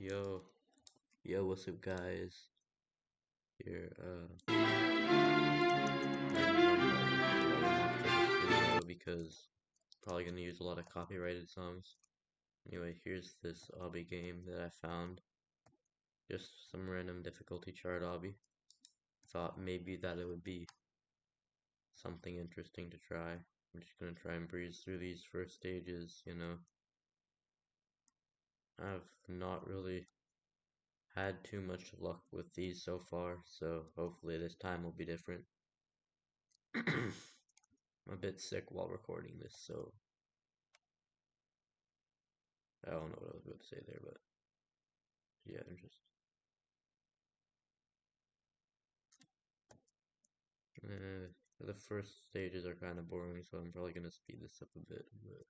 Yo, what's up, guys? Here, because probably gonna use a lot of copyrighted songs. Anyway, here's this obby game that I found. Just some random difficulty chart obby. Thought maybe that it would be something interesting to try. I'm just gonna try and breeze through these first stages. I've not really had too much luck with these so far, so hopefully this time will be different. I'm a bit sick while recording this, so I don't know what I was about to say there, but yeah, the first stages are kind of boring, so I'm probably gonna speed this up a bit. But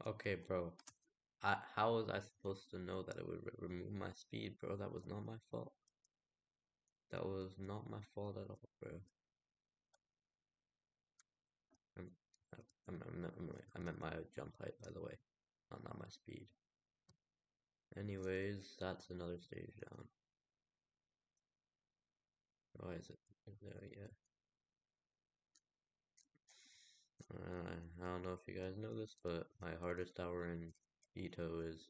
okay, bro, how was I supposed to know that it would remove my speed, bro? That was not my fault. That was not my fault at all, bro. I'm, I meant my jump height, by the way, not my speed. Anyways, that's another stage down. Why is it there? Yeah. I don't know if you guys know this, but my hardest tower in Ito is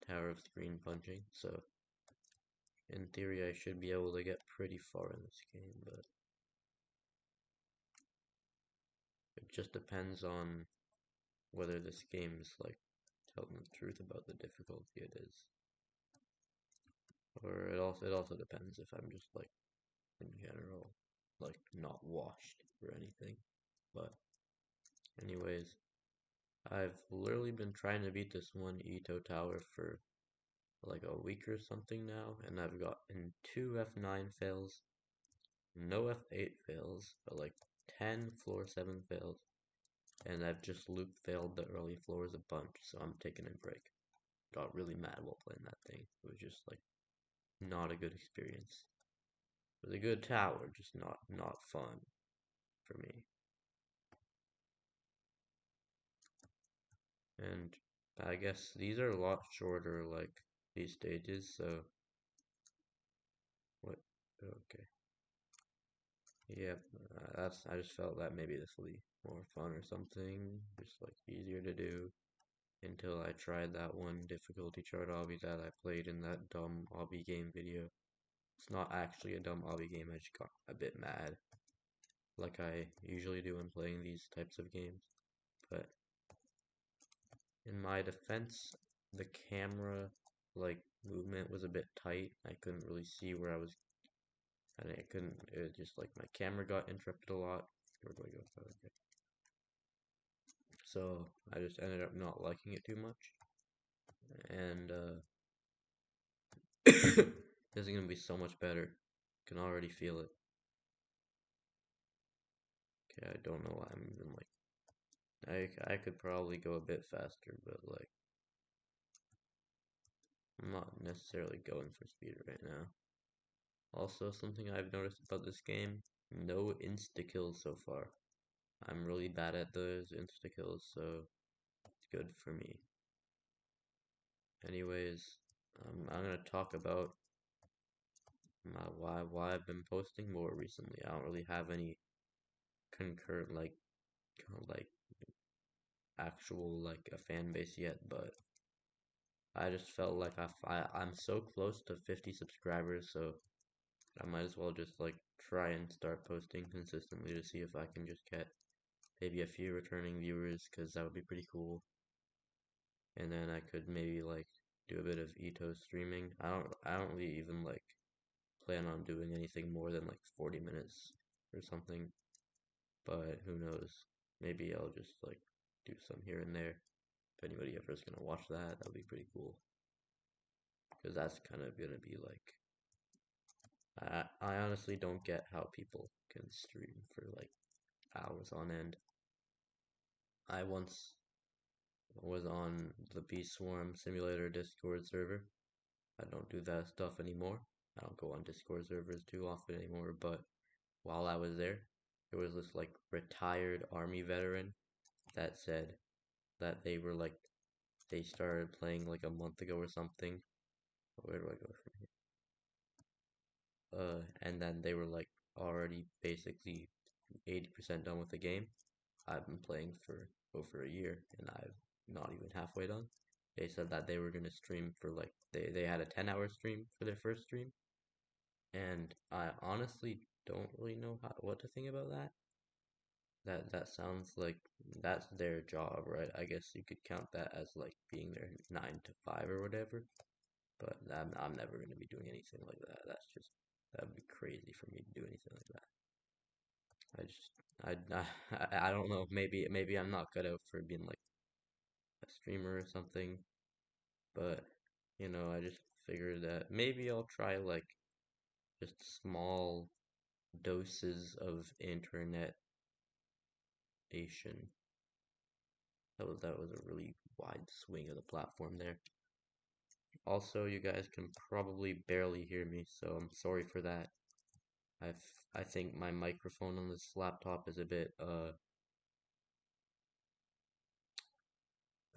Tower of Screen Punching, so in theory I should be able to get pretty far in this game, but it just depends on whether this game is like telling the truth about the difficulty it is. Or it also depends if I'm just like in general like not washed or anything. But anyways, I've literally been trying to beat this one Ito tower for like a week or something now, and I've gotten 2 F9 fails, no F8 fails, but like 10 floor 7 fails, and I've just loop failed the early floors a bunch, so I'm taking a break. Got really mad while playing that thing. It was just like not a good experience. It was a good tower, just not fun for me. And I guess these are a lot shorter, like these stages, so what? Okay. Yep, I just felt that maybe this will be more fun or something, just like easier to do until I tried that one difficulty chart obby that I played in that dumb obby game video. It's not actually a dumb obby game, I just got a bit mad, like I usually do when playing these types of games. But in my defense, the camera like movement was a bit tight. I couldn't really see where I was, and I couldn't. It was just like my camera got interrupted a lot. Where do I go? Okay. So I just ended up not liking it too much, and this is gonna be so much better. Can already feel it. Okay, I don't know why I'm even like. I could probably go a bit faster, but like I'm not necessarily going for speed right now. Also, something I've noticed about this game, no insta-kills so far. I'm really bad at those insta-kills, so it's good for me. Anyways, I'm gonna talk about why I've been posting more recently. I don't really have any concurrent like actual like a fan base yet, but I just felt like I'm so close to 50 subscribers, so I might as well just like try and start posting consistently to see if I can just get maybe a few returning viewers, because that would be pretty cool. And then I could maybe like do a bit of Ito streaming. I don't really even like plan on doing anything more than like 40 minutes or something, but who knows? Maybe I'll just like do some here and there. If anybody ever is gonna watch that, that'll be pretty cool. Because that's kind of gonna be like, I honestly don't get how people can stream for like hours on end. I once was on the Bee Swarm Simulator Discord server. I don't do that stuff anymore. I don't go on Discord servers too often anymore, but while I was there was this like retired army veteran that said that they were like they started playing like a month ago or something. Where do I go from here? And then they were like already basically 80% done with the game. I've been playing for over a year and I've not even halfway done. They said that they were gonna stream for like they had a 10-hour stream for their first stream, and I honestly don't really know what to think about that. That sounds like that's their job, right? I guess you could count that as like being there 9 to 5 or whatever. But I'm never gonna be doing anything like that. That'd be crazy for me to do anything like that. I just I don't know. Maybe I'm not cut out for being like a streamer or something. But I just figured that maybe I'll try like just small doses of internet nation. That was a really wide swing of the platform there. Also, you guys can probably barely hear me, so I'm sorry for that. I think my microphone on this laptop is a bit I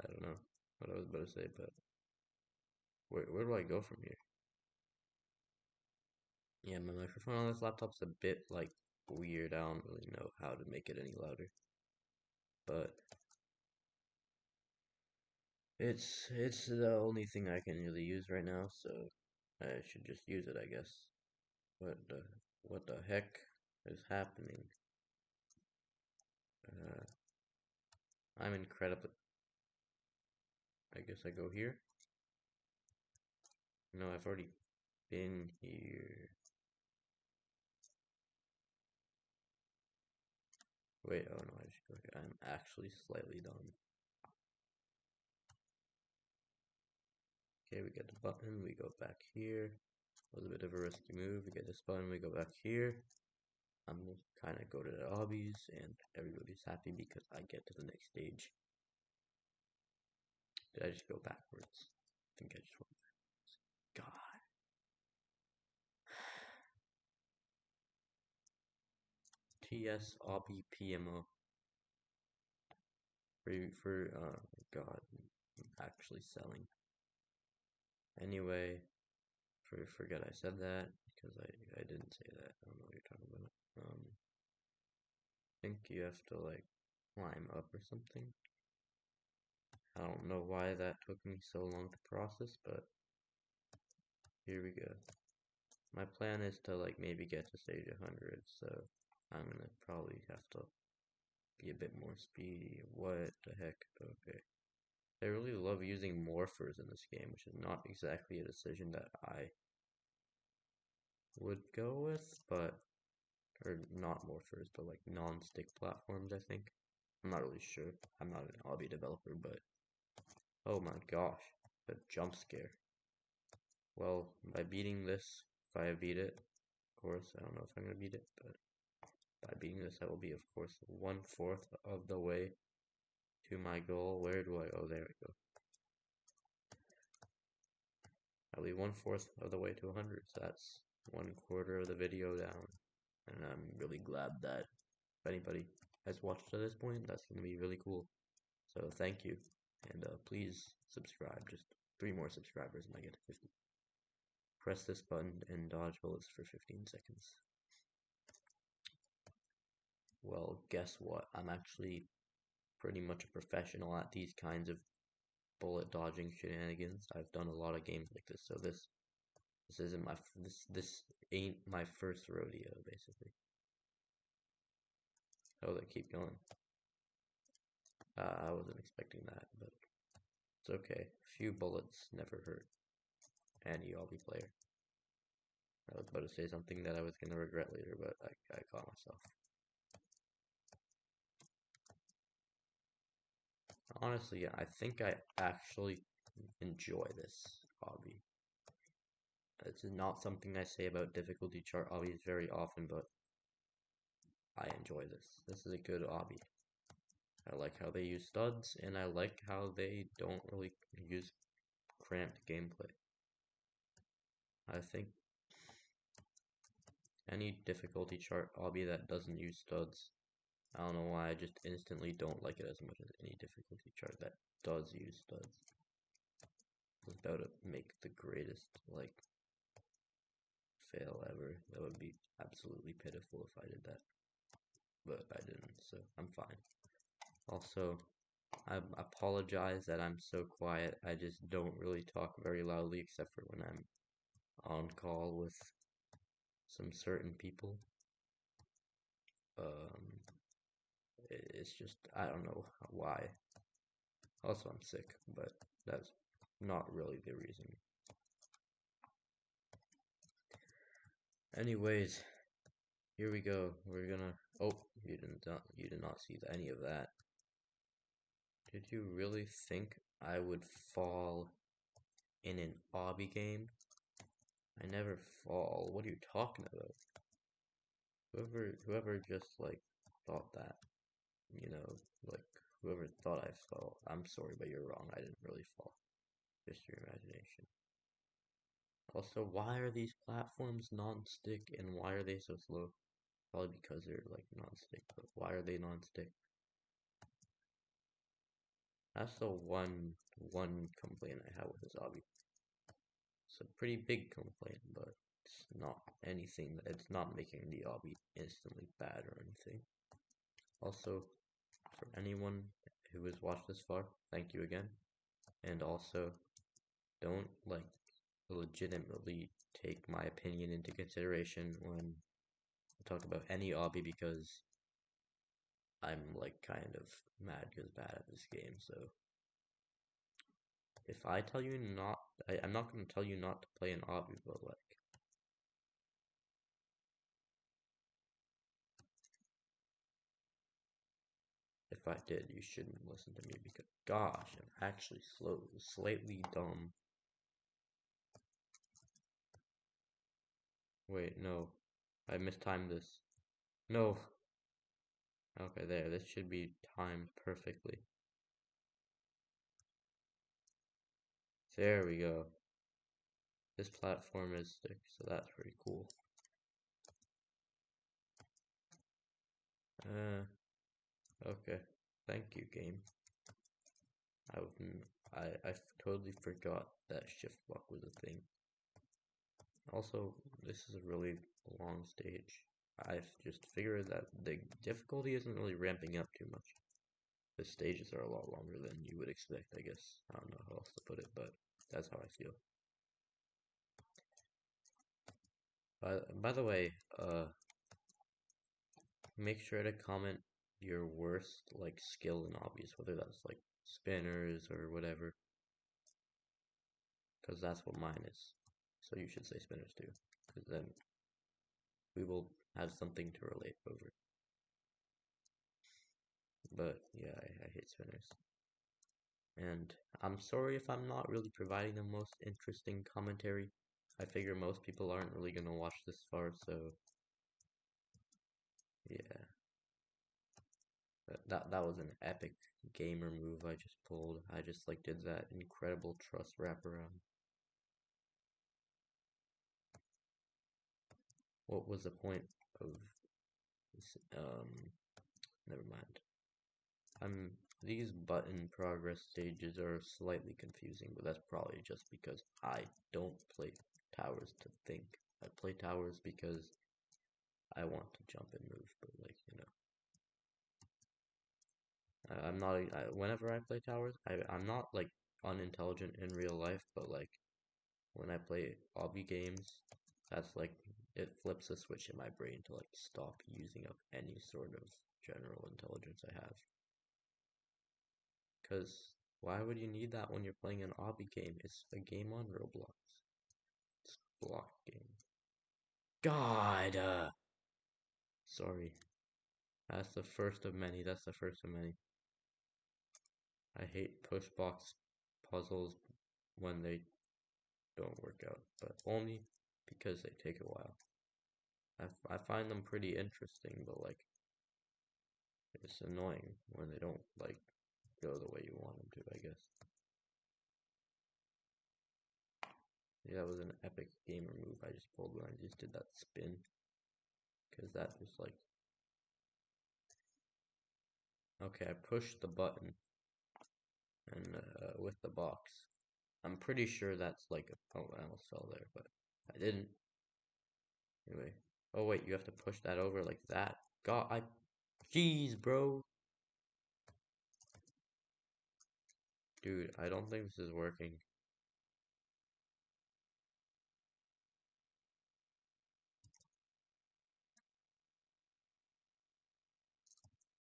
don't know what I was about to say, but where do I go from here? Yeah, my microphone on this laptop's a bit like weird. I don't really know how to make it any louder, but it's the only thing I can really use right now, so I should just use it, I guess. What the what the heck is happening? Uh, I'm incredible. I guess I go here. No, I've already been here. Wait, oh no, I should go here. I'm actually slightly dumb. Okay, we get the button, we go back here. Was a bit of a risky move. We get this button, we go back here. I'm gonna kind of go to the obbies, and everybody's happy because I get to the next stage. Did I just go backwards? I think I just went backwards. God. TS obby PMO. For oh my God, I'm actually selling. Anyway, forget I said that because I didn't say that. I don't know what you're talking about. I think you have to like climb up or something. I don't know why that took me so long to process, but here we go. My plan is to like maybe get to stage 100, so I'm gonna probably have to be a bit more speedy. What the heck? Okay. I really love using morphers in this game, which is not exactly a decision that I would go with, but or not morphers, but like non-stick platforms, I think. I'm not really sure. I'm not an obby developer, but oh my gosh, a jump scare. Well, by beating this, if I beat it, of course, I don't know if I'm gonna beat it, but by beating this, I will be, of course, 1/4 of the way to my goal. Where do I? Oh, there we go. I'll be 1/4 of the way to 100, so that's 1/4 of the video down. And I'm really glad that if anybody has watched to this point, that's going to be really cool. So thank you, and please subscribe. Just 3 more subscribers and I get to 50. Press this button and dodge bullets for 15 seconds. Well, guess what? I'm actually pretty much a professional at these kinds of bullet dodging shenanigans. I've done a lot of games like this, so this isn't my this ain't my first rodeo, basically. Oh, they keep going. I wasn't expecting that, but it's okay. A few bullets never hurt any obby player. I was about to say something that I was gonna regret later, but I caught myself. Honestly, I think I actually enjoy this obby. It's not something I say about difficulty chart obbies very often, but I enjoy this. This is a good obby. I like how they use studs, and I like how they don't really use cramped gameplay. I think any difficulty chart obby that doesn't use studs, I don't know why, I just instantly don't like it as much as any difficulty chart that does use studs. I was about to make the greatest, like, fail ever. That would be absolutely pitiful if I did that. But I didn't, so I'm fine. Also, I apologize that I'm so quiet. I just don't really talk very loudly except for when I'm on call with some certain people. Um, it's just, I don't know why. Also, I'm sick, but that's not really the reason. Anyways, here we go. We're gonna. Oh, you did not see any of that. Did you really think I would fall in an obby game? I never fall. What are you talking about? Whoever just like thought that, you know, like whoever thought I fell, I'm sorry, but you're wrong. I didn't really fall. Just your imagination. Also, why are these platforms non-stick and why are they so slow? Probably because they're like non-stick, but why are they non-stick? That's the one complaint I have with this obby. It's a pretty big complaint, but it's not anything. It's not making the obby instantly bad or anything. Also, for anyone who has watched this far, thank you again. And also, don't like legitimately take my opinion into consideration when I talk about any obby because I'm like kind of mad because bad at this game. So if I tell you not, I'm not going to tell you not to play an obby, but like if I did, you shouldn't listen to me because gosh, I'm actually slow, slightly dumb. Wait, no, I mistimed this. No. Okay, there. This should be timed perfectly. There we go. This platform is stick, so that's pretty cool. Okay. Thank you, game. I totally forgot that shift block was a thing. Also, this is a really long stage. I've just figured that the difficulty isn't really ramping up too much. The stages are a lot longer than you would expect, I guess. I don't know how else to put it, but that's how I feel. By the way, make sure to comment your worst like skill in obbies, whether that's like spinners or whatever, because that's what mine is. So you should say spinners too, because then we will have something to relate over. But yeah, I hate spinners. And I'm sorry if I'm not really providing the most interesting commentary. I figure most people aren't really gonna watch this far, so yeah. That was an epic gamer move I just pulled. I just like did that incredible truss wraparound. What was the point of this? Never mind. These button progress stages are slightly confusing, but that's probably just because I don't play towers to think. I play towers because I want to jump and move, but like, you know. I'm not, whenever I play towers, I'm not like unintelligent in real life, but like when I play obby games, that's like, it flips a switch in my brain to like stop using up any sort of general intelligence I have. Because why would you need that when you're playing an obby game? It's a game on Roblox. It's a block game. God! Sorry. That's the first of many. That's the first of many. I hate push box puzzles when they don't work out, but only because they take a while. I find them pretty interesting, but like, It's annoying when they don't like go the way you want them to, I guess. Yeah, that was an epic gamer move I just pulled when I just did that spin. Because that was like... Okay, I pushed the button and with the box. I'm pretty sure that's like a... Oh, I almost fell there, but I didn't. Anyway. Oh wait, you have to push that over like that. God, I... Jeez, bro. Dude, I don't think this is working.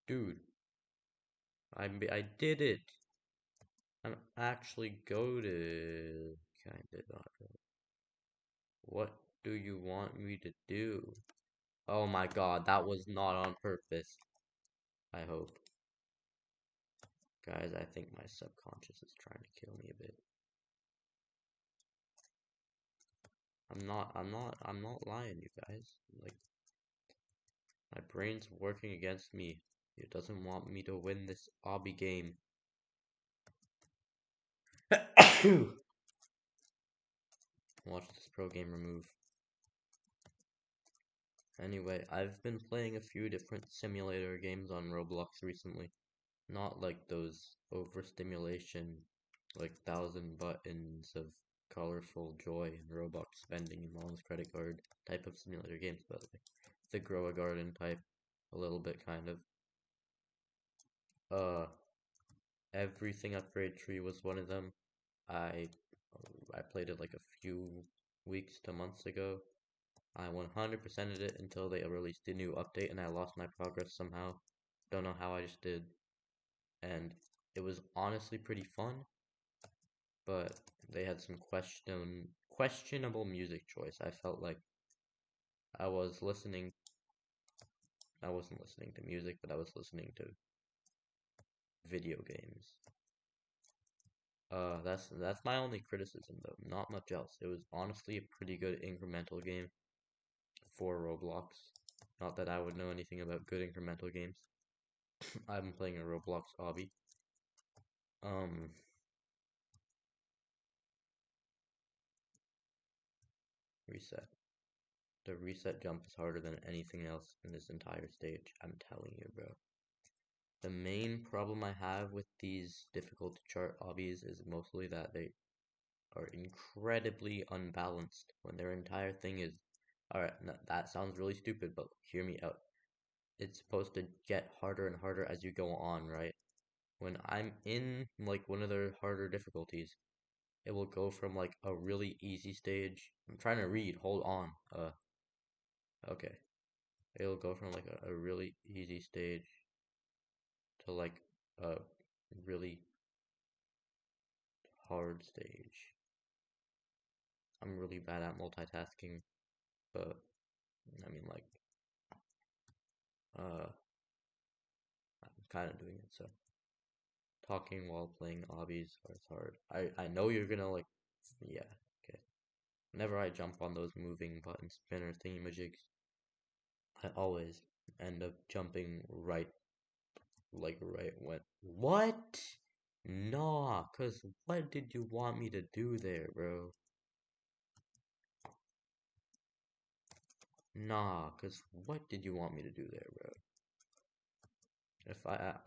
Dude, I did it. I'm actually goated. Kinda not. What do you want me to do? Oh my god, that was not on purpose. I hope. Guys, I think my subconscious is trying to kill me a bit. I'm not lying, you guys. Like, my brain's working against me. It doesn't want me to win this obby game. Watch this pro gamer move. Anyway, I've been playing a few different simulator games on Roblox recently. Not like those overstimulation, like 1,000 buttons of colorful joy and Robux spending in mom's credit card type of simulator games, but like the grow a garden type, a little bit kind of. Uh, Everything Upgrade Tree was one of them. I I played it like a few weeks to months ago. I 100%ed it until they released a new update and I lost my progress somehow. Don't know how I just did. And it was honestly pretty fun, but they had some questionable music choice. I felt like I was listening I wasn't listening to music, but I was listening to video games. That's my only criticism though, not much else. It was honestly a pretty good incremental game for Roblox. Not that I would know anything about good incremental games. I'm playing a Roblox obby. Um, Reset. The reset jump is harder than anything else in this entire stage. I'm telling you, bro. The main problem I have with these difficult to chart obbies is mostly that they are incredibly unbalanced when their entire thing is, alright, that sounds really stupid, but hear me out. It's supposed to get harder and harder as you go on, right? When I'm in like one of their harder difficulties, it will go from like a really easy stage. I'm trying to read, hold on. Okay. It'll go from like a really easy stage to like a really hard stage. I'm really bad at multitasking, but I mean like uh I'm kind of doing it. So talking while playing obbies is hard. I know you're gonna like, yeah, okay. Whenever I jump on those moving button spinner thingamajigs, I always end up jumping right, like right when what? Nah, cause what did you want me to do there, bro? Nah, cause what did you want me to do there, bro?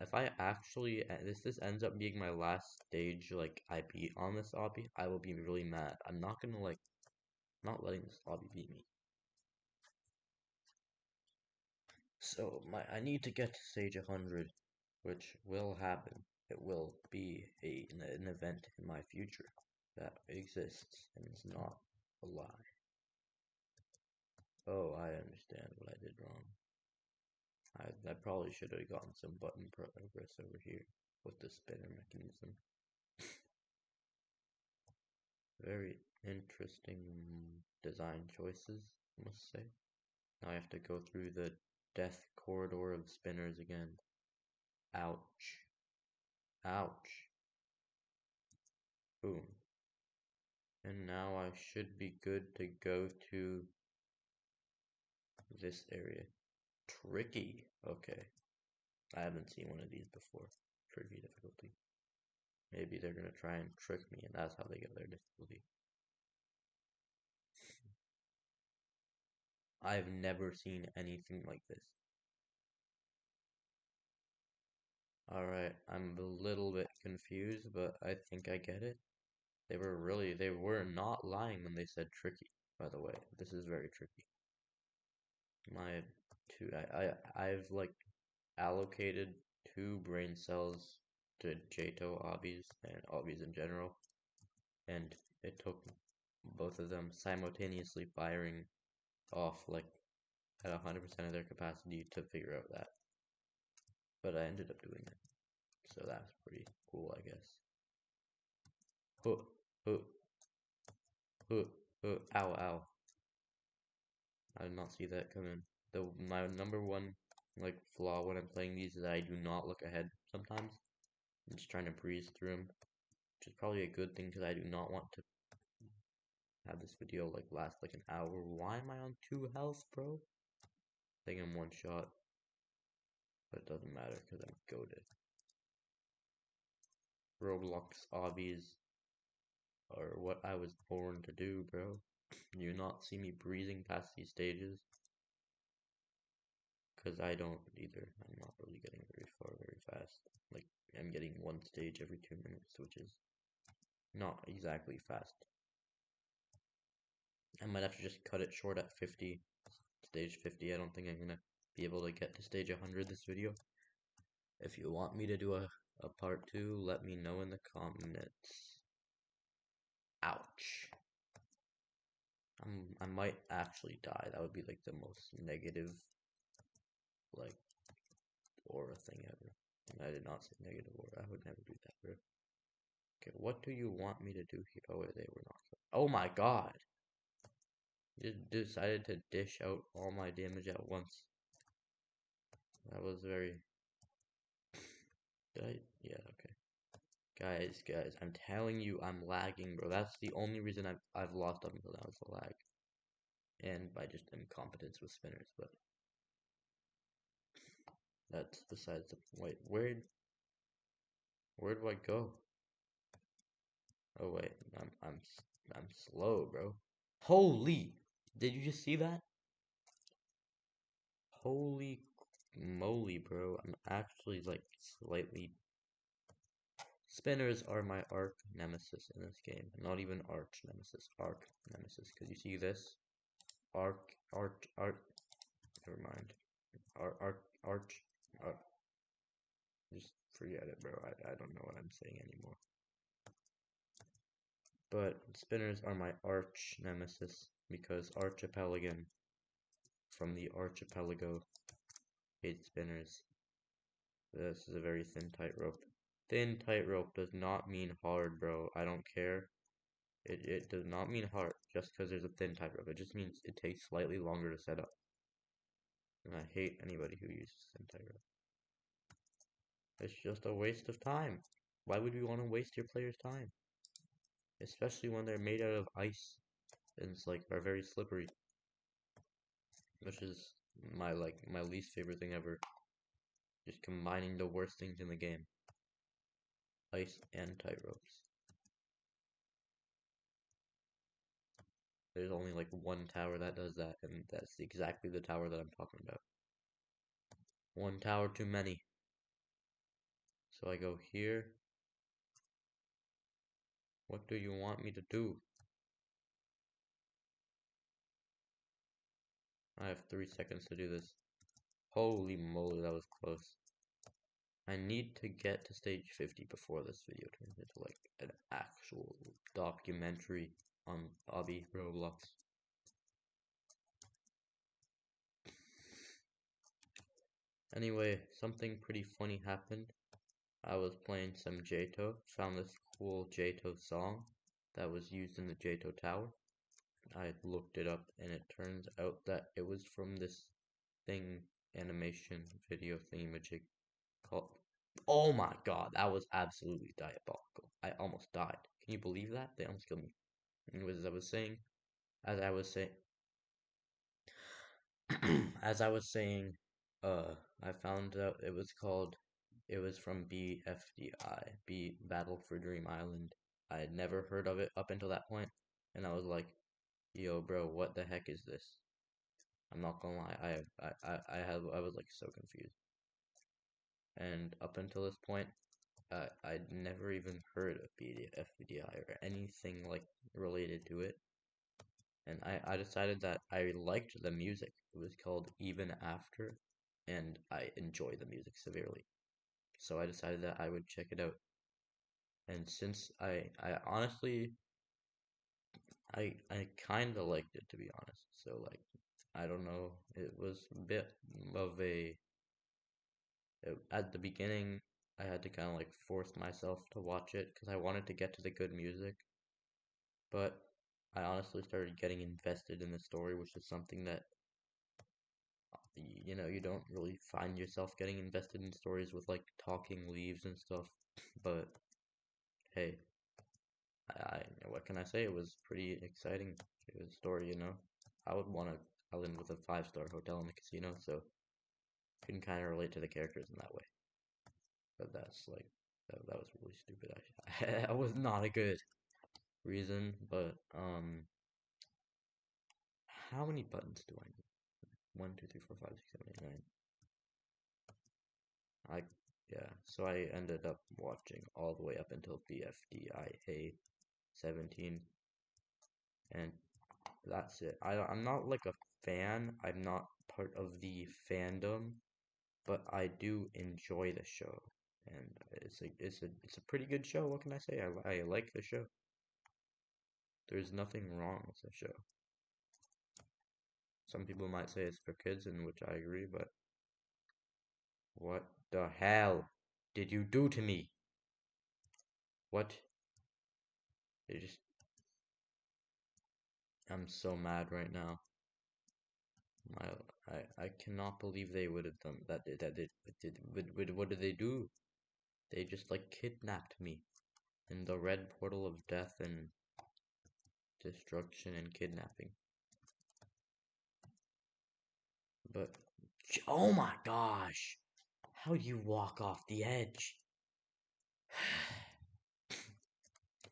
If I actually this ends up being my last stage like I beat on this obby, I will be really mad. I'm not gonna like not letting this obby beat me. So I need to get to stage 100, which will happen. It will be an event in my future that exists and is not a lie. Oh, I understand what I did wrong. I probably should have gotten some button progress over here with the spinner mechanism. Very interesting design choices, I must say. Now I have to go through the death corridor of spinners again. Ouch. Ouch. Boom. And now I should be good to go to this area. Tricky. Okay. I haven't seen one of these before. Tricky difficulty. Maybe they're gonna try and trick me, and that's how they get their difficulty. I've never seen anything like this. Alright, I'm a little bit confused, but I think I get it. They were not lying when they said tricky, by the way. This is very tricky. My I've like allocated 2 brain cells to Jato obbies and obbies in general, and it took both of them simultaneously firing off like at 100% of their capacity to figure out that. But I ended up doing it, so that's pretty cool, I guess. Huh, huh, huh, ow, ow. I did not see that coming. My number one like flaw when I'm playing these is that I do not look ahead sometimes. I'm just trying to breeze through them, which is probably a good thing because I do not want to have this video like last like an hour. Why am I on 2 health, bro? I think I'm one shot, but it doesn't matter because I'm goated. Roblox obbies are what I was born to do, bro. You not see me breezing past these stages because I don't either. I'm not really getting very far very fast. Like I'm getting one stage every 2 minutes, which is not exactly fast. I might have to just cut it short at 50, stage 50. I don't think I'm gonna be able to get to stage 100 this video. If you want me to do a part 2, let me know in the comments. Ouch. I might actually die. That would be like the most negative like aura thing ever. And I did not say negative aura. I would never do that, bro. Okay, what do you want me to do here? Oh wait, they were not. Oh my god! You decided to dish out all my damage at once. That was very. Did I? Yeah, okay. Guys, I'm telling you, I'm lagging, bro. That's the only reason I've lost up until now is the lag, and by just incompetence with spinners. But that's besides the wait. Where do I go? Oh wait, I'm slow, bro. Holy! Did you just see that? Holy moly, bro! I'm actually like slightly. Spinners are my arch nemesis in this game. Not even arch nemesis, arch nemesis. Cause you see this, arch. Never mind. Arch. Just forget it, bro. I don't know what I'm saying anymore. But spinners are my arch nemesis because Archipelagon from the archipelago hates spinners. This is a very thin tightrope. Thin tightrope does not mean hard, bro. I don't care. It does not mean hard just because there's a thin tightrope. It just means it takes slightly longer to set up. And I hate anybody who uses thin tightrope. It's just a waste of time. Why would you want to waste your player's time? Especially when they're made out of ice and it's like are very slippery. Which is my least favorite thing ever. Just combining the worst things in the game. Ice and tightropes. There's only like one tower that does that, and that's exactly the tower that I'm talking about. One tower too many. So I go here. What do you want me to do? I have 3 seconds to do this. Holy moly, that was close. I need to get to stage 50 before this video turns into like an actual documentary on obby Roblox. Anyway, something pretty funny happened. I was playing some Jato, found this cool Jato song that was used in the Jato Tower. I looked it up and it turns out that it was from this thing animation video thingamajig called. Oh my god, that was absolutely diabolical. I almost died. Can you believe that? They almost killed me. Anyways, as I was saying, as I was saying, I found out it was from BFDI, B Battle for Dream Island. I had never heard of it up until that point, and I was like, yo, bro, what the heck is this? I'm not gonna lie, I was like so confused. And up until this point, I'd never even heard of FBDI or anything like related to it. And I decided that I liked the music. It was called Even After, and I enjoy the music severely. So I decided that I would check it out. And since I honestly, I kind of liked it to be honest. So like, I don't know, it was a bit of at the beginning, I had to kind of like force myself to watch it because I wanted to get to the good music. But I honestly started getting invested in the story, which is something that you don't really find yourself getting invested in stories with like talking leaves and stuff. But hey, what can I say? It was pretty exciting. It was a story. I would want to island with a five-star hotel in the casino, so I can kind of relate to the characters in that way. But that's like that was really stupid. That was not a good reason. But how many buttons do I need? 1, 2, 3, 4, 5, 6, 7, 8, 9. I yeah. So I ended up watching all the way up until BFDIA 17, and that's it. I'm not like a fan. I'm not part of the fandom, but I do enjoy the show, and it's a pretty good show. What can I say? I like the show. There's nothing wrong with the show. Some people might say it's for kids, in which I agree, but what the hell did you do to me? What? It just I'm so mad right now. My, I cannot believe they would have done that. What did they do? They just like kidnapped me in the red portal of death and destruction and kidnapping. But oh my gosh, how do you walk off the edge?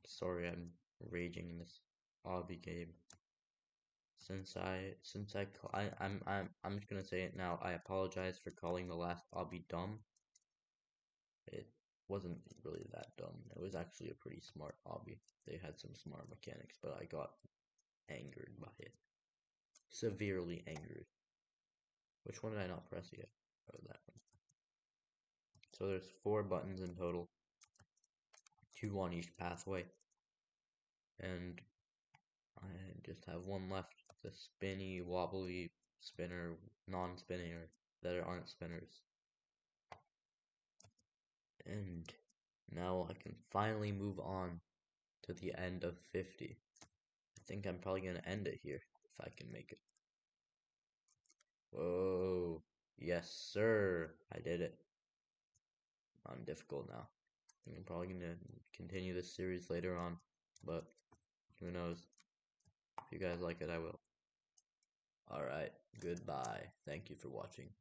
Sorry, I'm raging in this obby game. I'm just gonna say it now. I apologize for calling the last obby dumb. It wasn't really that dumb. It was actually a pretty smart obby. They had some smart mechanics, but I got angered by it. Severely angered. Which one did I not press yet? Oh, that one. So there's 4 buttons in total. 2 on each pathway. And I just have one left. The spinny, wobbly spinner, non-spinner that aren't spinners. And now I can finally move on to the end of 50. I think I'm probably going to end it here if I can make it. Whoa. Yes, sir. I did it. I'm difficult now. I'm probably going to continue this series later on, but who knows. If you guys like it, I will. Alright, goodbye. Thank you for watching.